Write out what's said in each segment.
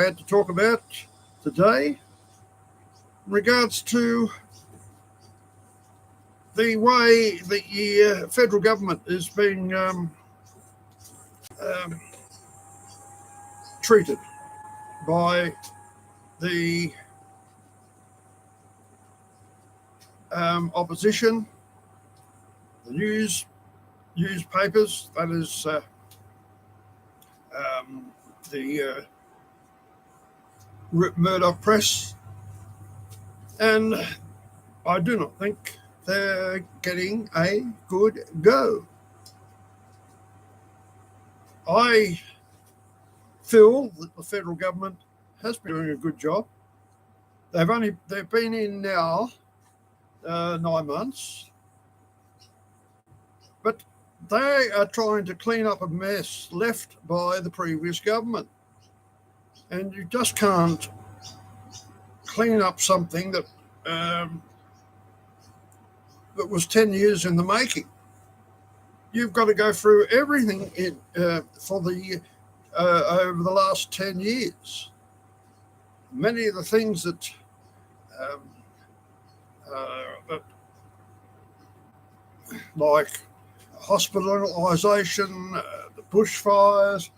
had to talk about today in regards to the way the federal government is being um, treated by the opposition, the newspapers, that is the Murdoch press, and I do not think they're getting a good go. I feel that the federal government has been doing a good job. They've been in now 9 months, but they are trying to clean up a mess left by the previous government, and you just can't clean up something that that was 10 years in the making. You've got to go through everything for the over the last 10 years. Many of the things that like hospitalisation, the bushfires,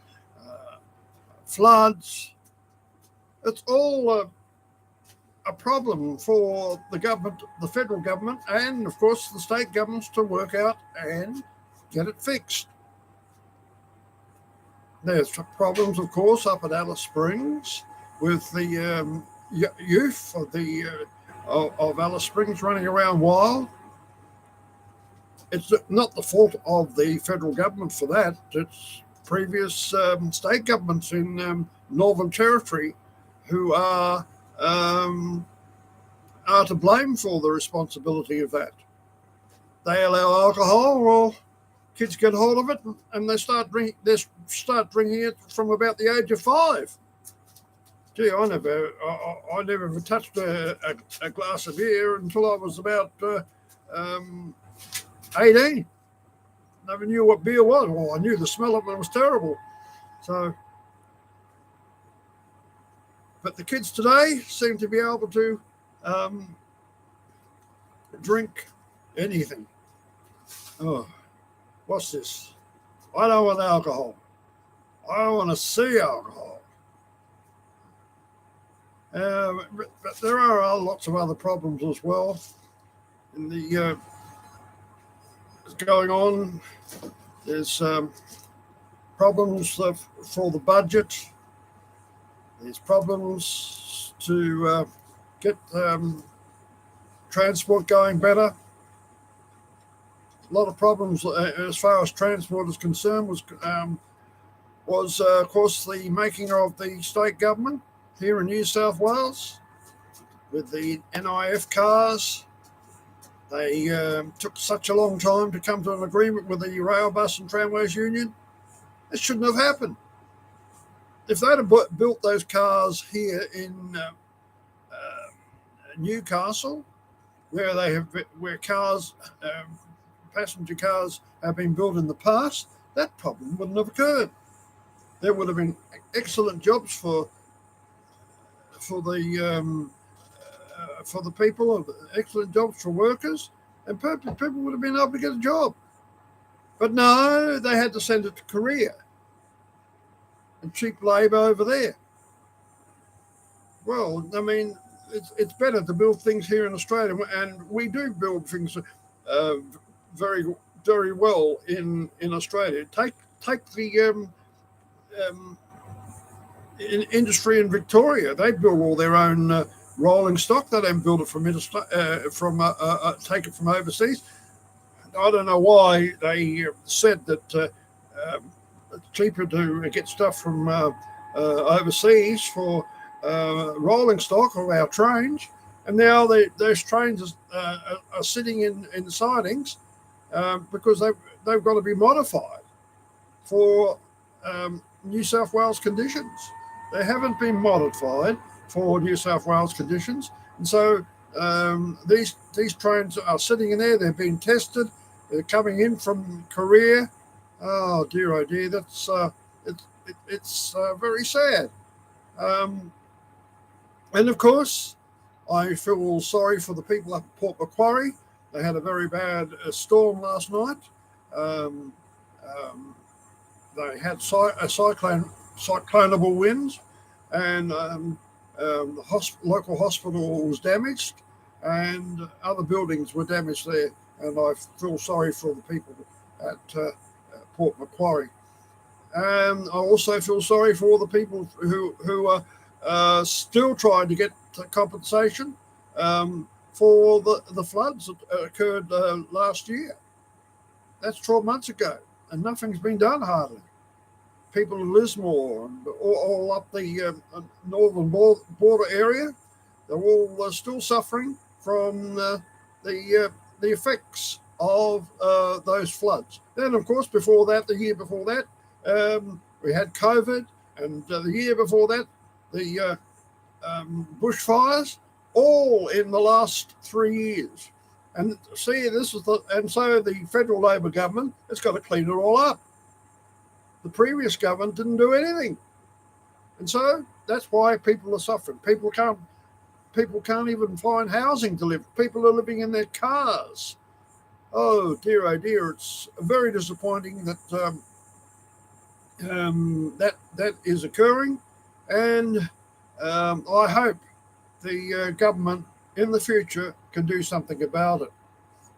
floods, it's all a problem for the government, the federal government, and of course the state governments to work out and get it fixed. There's problems, of course, up at Alice Springs with the youth of Alice Springs running around wild. It's not the fault of the federal government for that. It's previous state governments in Northern Territory who are to blame for the responsibility of that. They allow alcohol, well, kids get hold of it and they start drinking it from about the age of 5. Gee, I never touched a glass of beer until I was about 18. Never knew what beer was. Well, I knew the smell of it was terrible. So, but the kids today seem to be able to drink anything. Oh, what's this? I don't want alcohol. I don't want to see alcohol. But there are lots of other problems as well in the going on. There's problems for the budget. There's problems to get transport going better. A lot of problems as far as transport is concerned was of course the making of the state government here in New South Wales with the NIF cars. They took such a long time to come to an agreement with the Rail, Bus and Tramways Union. It shouldn't have happened. If they'd have built those cars here in Newcastle, where cars, passenger cars have been built in the past, that problem wouldn't have occurred. There would have been excellent jobs for the people, excellent jobs for workers, and people would have been able to get a job. But no, they had to send it to Korea and cheap labour over there. Well, I mean, it's better to build things here in Australia, and we do build things very, very well in Australia. Take the industry in Victoria. They build all their own rolling stock. They don't build it take it from overseas. I don't know why they said that it's cheaper to get stuff from overseas for rolling stock of our trains, and now those trains are sitting in sidings because they've got to be modified for New South Wales conditions. They haven't been modified for New South Wales conditions, and so these trains are sitting in there. They're being tested. They're coming in from Korea. Oh dear, that's it's very sad. And of course, I feel sorry for the people up at Port Macquarie. They had a very bad storm last night. Um, um, they had cyclonable winds, and the local hospital was damaged, and other buildings were damaged there. And I feel sorry for the people at Port Macquarie. And I also feel sorry for all the people who are still trying to get compensation for the floods that occurred last year. That's 12 months ago, and nothing's been done hardly. People in Lismore and all up the northern border area, they're all still suffering from the effects of those floods. Then, of course, before that, the year before that, we had COVID, and the year before that, the bushfires, all in the last 3 years. And see, so the federal Labor government has got to clean it all up. The previous government didn't do anything, and so that's why people are suffering. People can't even find housing to live. People are living in their cars. Oh dear, it's very disappointing that that is occurring, and I hope the government in the future can do something about it.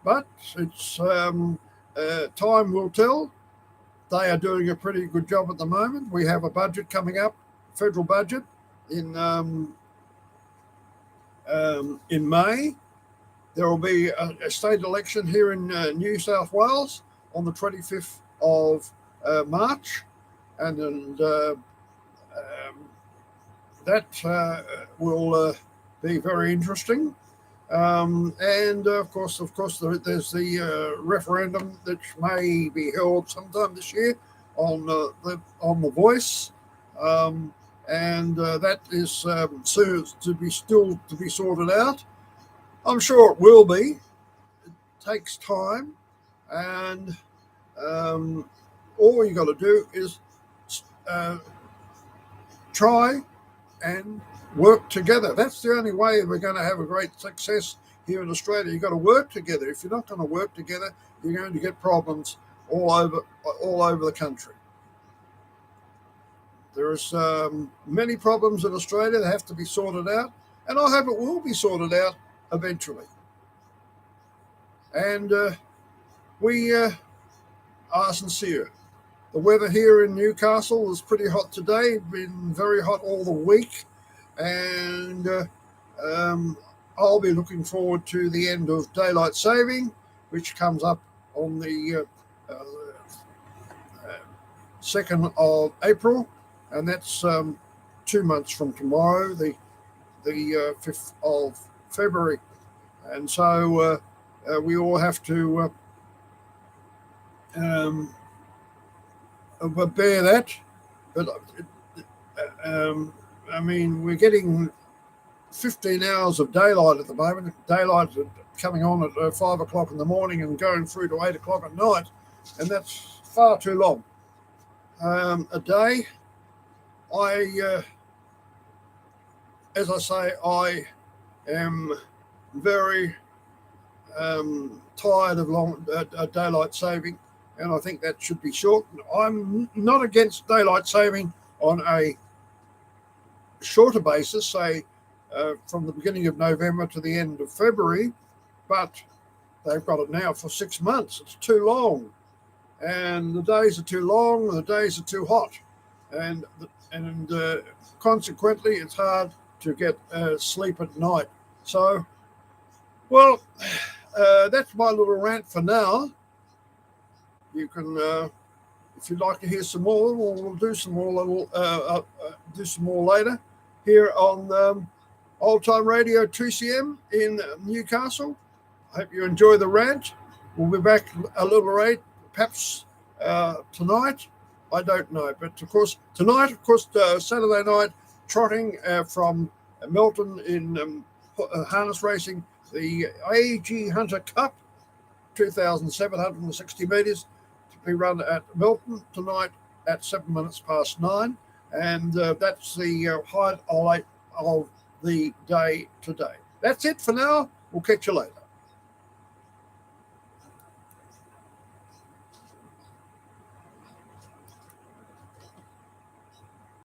But it's time will tell. They are doing a pretty good job at the moment. We have a budget coming up, federal budget, in May. There will be a state election here in New South Wales on the 25th of March, and that will be very interesting. And of course, there's the referendum that may be held sometime this year on the Voice, and that is soon to be sorted out. I'm sure it will be. It takes time, and all you got to do is try and work together. That's the only way we're going to have a great success here in Australia. You've got to work together. If you're not going to work together, you're going to get problems all over the country. There's many problems in Australia that have to be sorted out, and I hope it will be sorted out eventually. And we are sincere. The weather here in Newcastle is pretty hot today. It's been very hot all the week. And I'll be looking forward to the end of daylight saving, which comes up on the 2nd of April, and that's 2 months from tomorrow, the 5th of February. And so we all have to bear that. But I mean, we're getting 15 hours of daylight at the moment. Daylight is coming on at 5 o'clock in the morning and going through to 8 o'clock at night, and that's far too long. A day. As I say, I am very tired of long daylight saving, and I think that should be shortened. I'm not against daylight saving on a shorter basis, say from the beginning of November to the end of February, but they've got it now for 6 months. It's too long, and the days are too long, and the days are too hot, and consequently, it's hard to get sleep at night. So, well, that's my little rant for now. You can, if you'd like to hear some more, we'll do some more. Do some more later here on Old Time Radio 2CM in Newcastle. I hope you enjoy the rant. We'll be back a little late, perhaps tonight. I don't know, but of course tonight, Saturday night, trotting from Melton in harness racing, the AG Hunter Cup, 2,760 metres, to be run at Melton tonight at 9:07. And that's the highlight of the day today. That's it for now. We'll catch you later.